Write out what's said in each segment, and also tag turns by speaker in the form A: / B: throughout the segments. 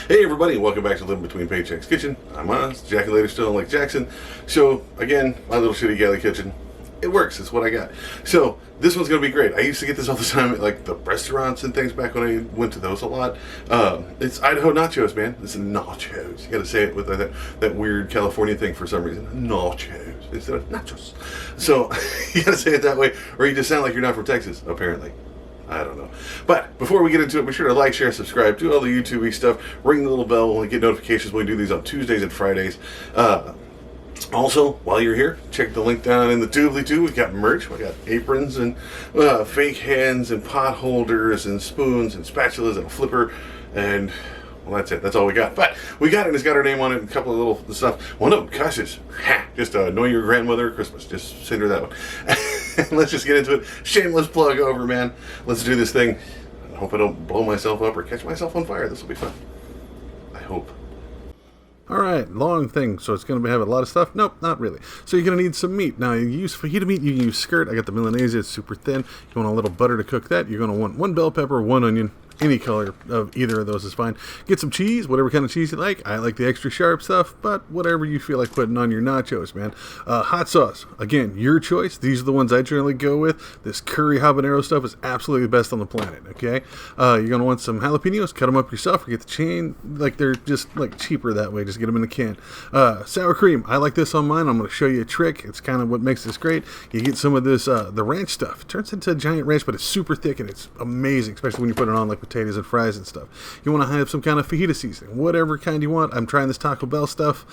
A: Hey everybody, welcome back to Living Between Paychecks Kitchen. I'm Oz, Jackulator still in Lake Jackson. So again, my little shitty galley kitchen. It works, it's what I got. So this one's gonna be great. I used to get this all the time at like the restaurants and things back when I went to those a lot. It's Idaho Nachos, man. It's nachos. You gotta say it with that weird California thing for some reason. Nachos instead of nachos. So you gotta say it that way, or you just sound like you're not from Texas, apparently. I don't know. But before we get into it, be sure to like, share, subscribe, do all the YouTube-y stuff, ring the little bell and get notifications when we do these on Tuesdays and Fridays. Also, while you're here, check the link down in the doobly too. We've got merch. We got aprons and fake hands and pot holders and spoons and spatulas and a flipper and... well, that's it. That's all we got. But we got it. It's got our name on it and a couple of little stuff. One of them, gosh, is just annoy your grandmother at Christmas. Just send her that one. Let's just get into it. Shameless plug over, man. Let's do this thing. I hope I don't blow myself up or catch myself on fire. This will be fun. I hope. All right, long thing, so it's going to have a lot of stuff? Nope, not really. So you're going to need some meat. Now, you use fajita meat, you can use skirt. I got the Milanese, it's super thin. You want a little butter to cook that. You're going to want one bell pepper, one onion. Any color of either of those is fine. Get some cheese, whatever kind of cheese you like. I like the extra sharp stuff, but whatever you feel like putting on your nachos, man. Hot sauce, again, your choice. These are the ones I generally go with. This curry habanero stuff is absolutely the best on the planet, okay? You're going to want some jalapenos. Cut them up yourself or get the chain. Like, they're just, like, cheaper that way. Just get them in a can. Sour cream. I like this on mine. I'm going to show you a trick. It's kind of what makes this great. You get some of this, the ranch stuff. It turns into a giant ranch, but it's super thick and it's amazing, especially when you put it on, like, potatoes and fries and stuff. You want to have some kind of fajita seasoning, whatever kind you want. I'm trying this Taco Bell stuff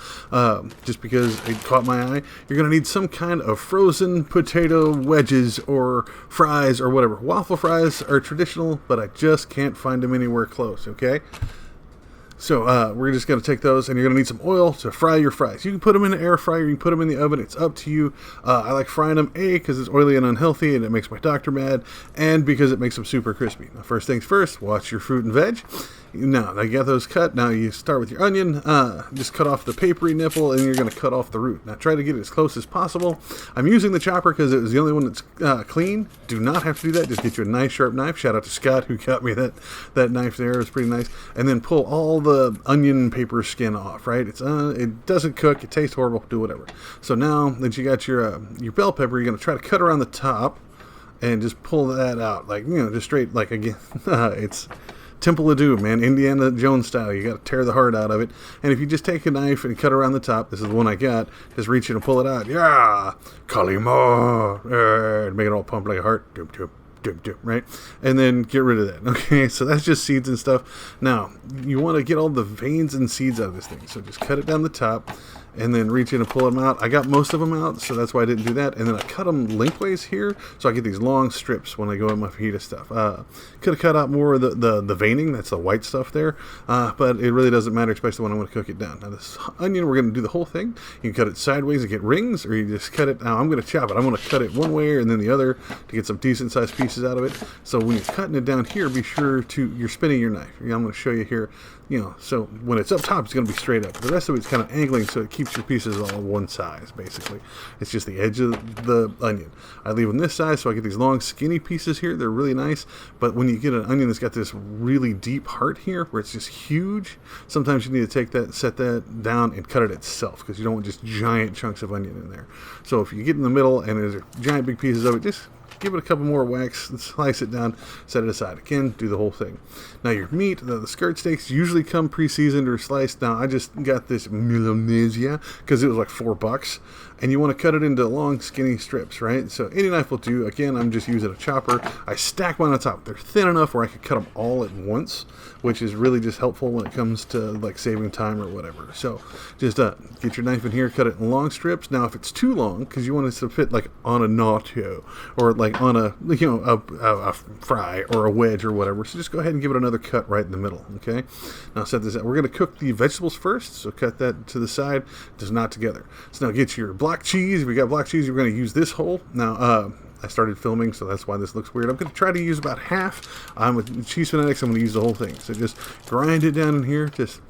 A: just because it caught my eye. You're going to need some kind of frozen potato wedges or fries or whatever. Waffle fries are traditional, but I just can't find them anywhere close, okay? So we're just going to take those, and you're going to need some oil to fry your fries. You can put them in the air fryer, you can put them in the oven. It's up to you. I like frying them, A, because it's oily and unhealthy, and it makes my doctor mad, and because it makes them super crispy. Now, first things first, watch your fruit and veg. Now, you got those cut. Now, you start with your onion. Just cut off the papery nipple, and you're going to cut off the root. Now, try to get it as close as possible. I'm using the chopper because it was the only one that's clean. Do not have to do that. Just get you a nice, sharp knife. Shout out to Scott, who got me that knife there. It was pretty nice. And then pull all the onion paper skin off, right? It doesn't cook. It tastes horrible. Do whatever. So now that you got your bell pepper, you're going to try to cut around the top and just pull that out. Like, just straight, like, again, it's... Temple of Doom, man, Indiana Jones style. You got to tear the heart out of it. And if you just take a knife and cut around the top, this is the one I got, just reach in and pull it out. Yeah, Kalima, make it all pump like a heart. Doom, doom, doom, doom, right? And then get rid of that. Okay, so that's just seeds and stuff. Now, you want to get all the veins and seeds out of this thing. So just cut it down the top and then reach in and pull them out. I got most of them out, so that's why I didn't do that. And then I cut them lengthways here, so I get these long strips when I go in my fajita stuff. Could have cut out more of the veining, that's the white stuff there, but it really doesn't matter, especially when I want to cook it down. Now this onion, we're going to do the whole thing. You can cut it sideways and get rings, or you just cut it. Now I'm going to chop it. I'm going to cut it one way and then the other to get some decent sized pieces out of it. So when you're cutting it down here, be sure you're spinning your knife. I'm going to show you here. So when it's up top, it's going to be straight up. The rest of it's kind of angling, so it keeps your pieces all one size, basically. It's just the edge of the onion. I leave them this size, so I get these long, skinny pieces here. They're really nice, but when you get an onion that's got this really deep heart here, where it's just huge, sometimes you need to take that, set that down, and cut it itself, because you don't want just giant chunks of onion in there. So if you get in the middle, and there's giant big pieces of it, just give it a couple more whacks, slice it down, set it aside. Again, do the whole thing. Now your meat, the skirt steaks usually come pre-seasoned or sliced. Now I just got this Milanese because it was like $4. And you want to cut it into long, skinny strips, right? So any knife will do. Again, I'm just using a chopper. I stack mine on top. They're thin enough where I could cut them all at once, which is really just helpful when it comes to like saving time or whatever. So just get your knife in here, cut it in long strips. Now if it's too long, because you want it to fit like on a nacho or like on a fry or a wedge or whatever, so just go ahead and give it another cut right in the middle. Okay, now set this out. We're going to cook the vegetables first, so cut that to the side, just not together. So now get your black cheese. If you got black cheese, you're going to use this whole. Now I started filming, so that's why this looks weird. I'm going to try to use about half. With cheese fanatics, I'm going to use the whole thing. So just grind it down in here, just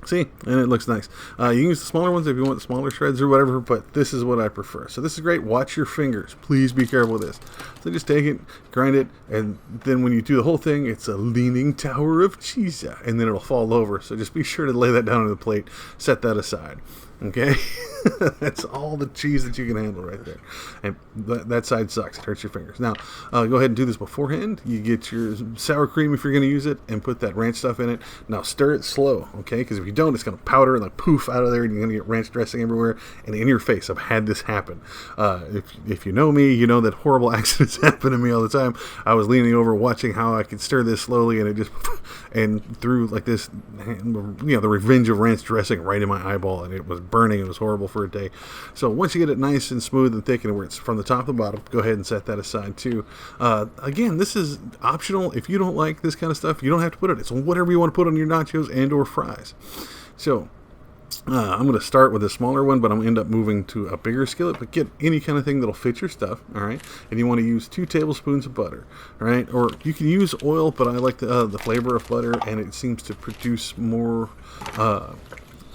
B: See, and it looks nice. You can use the smaller ones if you want smaller shreds or whatever, but this is what I prefer. So this is great. Watch your fingers. Please be careful with this. So just take it, grind it, and then when you do the whole thing, it's a leaning tower of cheese, and then it'll fall over. So just be sure to lay that down on the plate. Set that aside. Okay? That's all the cheese that you can handle right there. And that side sucks. It hurts your fingers. Now, go ahead and do this beforehand. You get your sour cream if you're going to use it and put that ranch stuff in it. Now, stir it slow, okay? Because if you don't, it's going to powder and like poof out of there, and you're going to get ranch dressing everywhere and in your face. I've had this happen. If you know me, you know that horrible accidents happen to me all the time. I was leaning over watching how I could stir this slowly, and it just and threw like this, the revenge of ranch dressing right in my eyeball, and it was burning. It was horrible for a day. So once you get it nice and smooth and thick and where it's from the top to the bottom, go ahead and set that aside too. Again, this is optional. If you don't like this kind of stuff, you don't have to put it. It's whatever you want to put on your nachos and or fries. So I'm going to start with a smaller one, but I'm going to end up moving to a bigger skillet. But get any kind of thing that'll fit your stuff, all right? And you want to use 2 tablespoons of butter, all right? Or you can use oil, but I like the flavor of butter, and it seems to produce more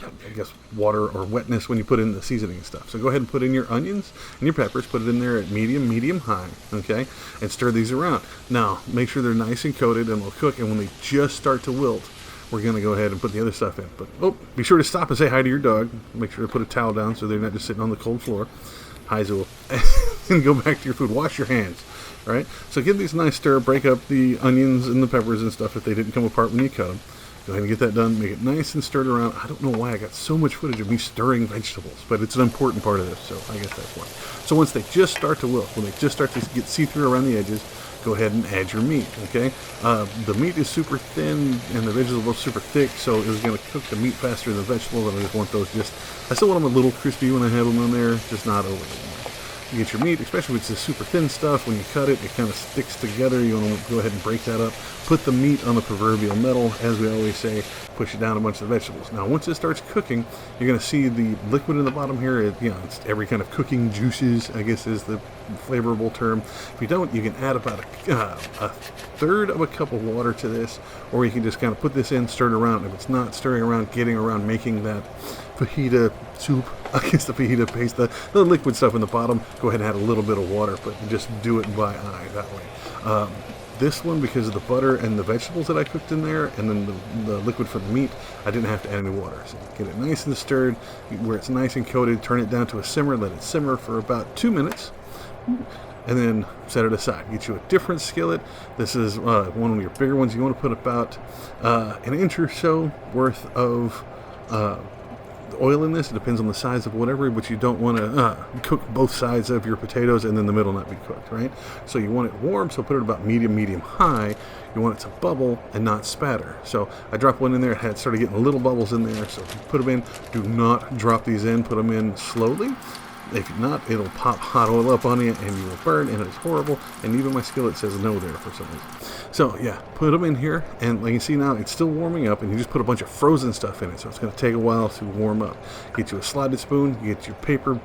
B: I guess water or wetness when you put in the seasoning and stuff. So go ahead and put in your onions and your peppers, put it in there at medium high, okay? And stir these around. Now, make sure they're nice and coated and they'll cook, and when they just start to wilt, we're going to go ahead and put the other stuff in. But, be sure to stop and say hi to your dog. Make sure to put a towel down so they're not just sitting on the cold floor. Hi, Zool. And go back to your food. Wash your hands, all right? So give these a nice stir. Break up the onions and the peppers and stuff if they didn't come apart when you cut them. Go ahead and get that done. Make it nice and stirred around. I don't know why I got so much footage of me stirring vegetables, but it's an important part of this, so I guess that's why. So once they just start to wilt, when they just start to get see-through around the edges, go ahead and add your meat, okay? The meat is super thin and the vegetables are super thick, so it's going to cook the meat faster than the vegetables, and I just want those I still want them a little crispy when I have them on there, just not over. You get your meat, especially if it's the super thin stuff, when you cut it, it kind of sticks together. You want to go ahead and break that up. Put the meat on the proverbial metal, as we always say, push it down a bunch of the vegetables. Now, once it starts cooking, you're going to see the liquid in the bottom here. It's every kind of cooking juices, I guess is the flavorable term. If you don't, you can add about a third of a cup of water to this, or you can just kind of put this in, stir it around. If it's not stirring around, getting around, making that fajita soup, I guess the fajita paste, the liquid stuff in the bottom, go ahead and add a little bit of water, but just do it by eye that way. This one, because of the butter and the vegetables that I cooked in there, and then the liquid for the meat, I didn't have to add any water. So get it nice and stirred, where it's nice and coated, turn it down to a simmer, let it simmer for about 2 minutes, and then set it aside. Get you a different skillet. This is one of your bigger ones. You want to put about an inch or so worth of oil in this. It depends on the size of whatever, but you don't want to cook both sides of your potatoes and then the middle not be cooked, right? So you want it warm, so put it about medium high. You want it to bubble and not spatter. So I dropped one in there. It had started getting little bubbles in there, so put them in. Do not drop these in. Put them in slowly. If not, it'll pop hot oil up on you and you will burn, and it's horrible. And even my skillet says no there for some reason. So yeah, put them in here, and like you see now, it's still warming up, and you just put a bunch of frozen stuff in it, so it's going to take a while to warm up. Get you a slotted spoon, you get your paper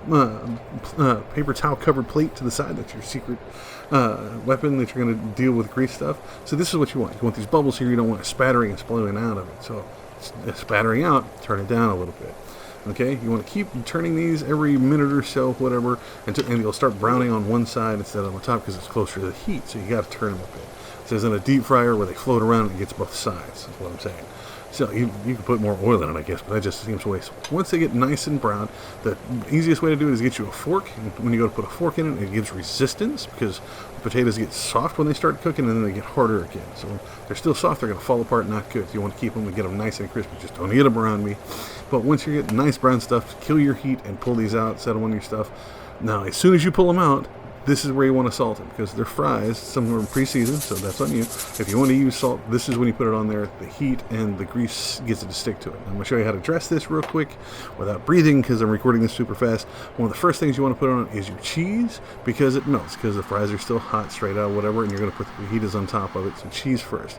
B: towel covered plate to the side. That's your secret weapon that you're going to deal with grease stuff. So this is what you want. You want these bubbles here. You don't want it spattering and exploding out of it. So it's spattering out, turn it down a little bit. Okay, you want to keep turning these every minute or so, whatever, and you'll start browning on one side instead of on the top because it's closer to the heat, so you got to turn them a bit. It says in a deep fryer where they float around and it gets both sides, is what I'm saying. So you can put more oil in it, I guess, but that just seems wasteful. Once they get nice and brown, the easiest way to do it is get you a fork. And when you go to put a fork in it, it gives resistance because potatoes get soft when they start cooking, and then they get harder again. So when they're still soft, they're going to fall apart and not cook. You want to keep them and get them nice and crispy. Just don't eat them around me. But once you get nice brown stuff, kill your heat and pull these out, set them on your stuff. Now, as soon as you pull them out, this is where you want to salt them because they're fries. Some of them are pre-seasoned, so that's on you. If you want to use salt, this is when you put it on there. The heat and the grease gets it to stick to it. I'm going to show you how to dress this real quick without breathing because I'm recording this super fast. One of the first things you want to put on is your cheese because it melts because the fries are still hot straight out, whatever, and you're going to put the fajitas on top of it. So cheese first.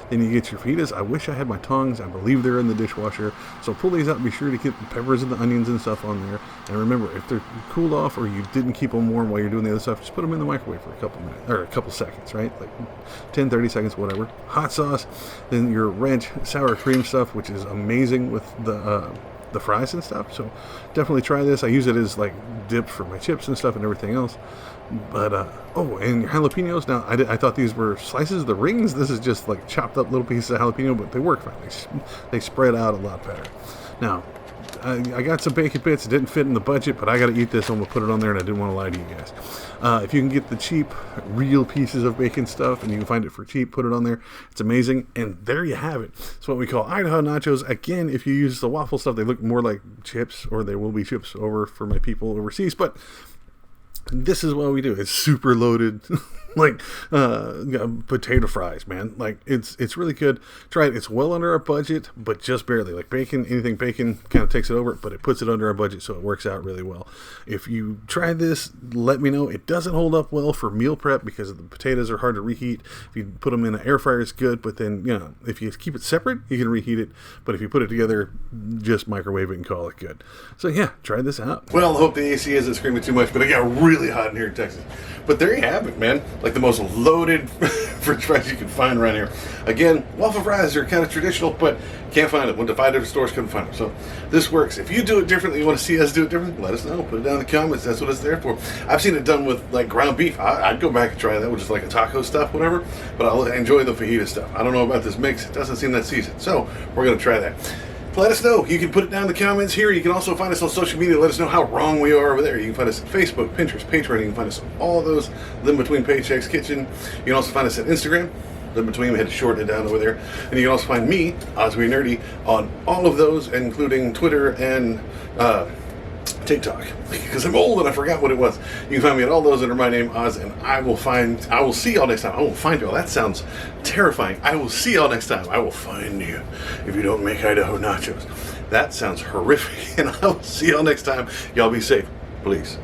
B: Then you get your fajitas. I wish I had my tongs. I believe they're in the dishwasher. So pull these out. Be sure to get the peppers and the onions and stuff on there. And remember, if they're cooled off or you didn't keep them warm while you're doing the other stuff, stuff, just put them in the microwave for a couple minutes, or a couple seconds, right? Like 10, 30 seconds, whatever. Hot sauce, then your ranch sour cream stuff, which is amazing with the fries and stuff. So definitely try this. I use it as like dip for my chips and stuff and everything else. But oh, and your jalapenos. Now I thought these were slices of the rings. This is just like chopped up little pieces of jalapeno, but they work fine. They spread out a lot better. Now I got some bacon bits. It didn't fit in the budget, but I got to eat this. I'm going to put it on there, and I didn't want to lie to you guys. If you can get the cheap, real pieces of bacon stuff, and you can find it for cheap, put it on there. It's amazing. And there you have it. It's what we call Idaho Nachos. Again, if you use the waffle stuff, they look more like chips, or they will be chips over for my people overseas. But this is what we do. It's super loaded. Like potato fries, man. Like it's really good. Try it. It's well under our budget, but just barely. Like bacon, anything bacon kind of takes it over, but it puts it under our budget, so it works out really well. If you try this, let me know. It doesn't hold up well for meal prep because the potatoes are hard to reheat. If you put them in an air fryer, it's good, but then if you keep it separate, you can reheat it. But if you put it together, just microwave it and call it good. So yeah, try this out.
A: Well, I hope the AC isn't screaming too much, but it got really hot in here in Texas. But there you have it, man. Like the most loaded french fries you can find around here. Again, waffle fries are kind of traditional, but can't find them. Went to 5 different stores, couldn't find them. So this works. If you do it differently, you want to see us do it differently, let us know. Put it down in the comments. That's what it's there for. I've seen it done with like ground beef. I'd go back and try that with just like a taco stuff, whatever. But I'll enjoy the fajita stuff. I don't know about this mix. It doesn't seem that seasoned. So we're going to try that. Let us know. You can put it down in the comments here. You can also find us on social media. Let us know how wrong we are over there. You can find us on Facebook, Pinterest, Patreon. You can find us on all of those. Live Between Paychecks Kitchen. You can also find us on Instagram. Live Between. We had to shorten it down over there. And you can also find me, Osby Nerdy, on all of those, including Twitter and TikTok, because I'm old and I forgot what it was. You can find me at all those under my name, Oz, and I will see y'all next time. I won't find y'all. That sounds terrifying. I will see y'all next time. I will find you if you don't make Idaho nachos. That sounds horrific, and I will see y'all next time. Y'all be safe, please.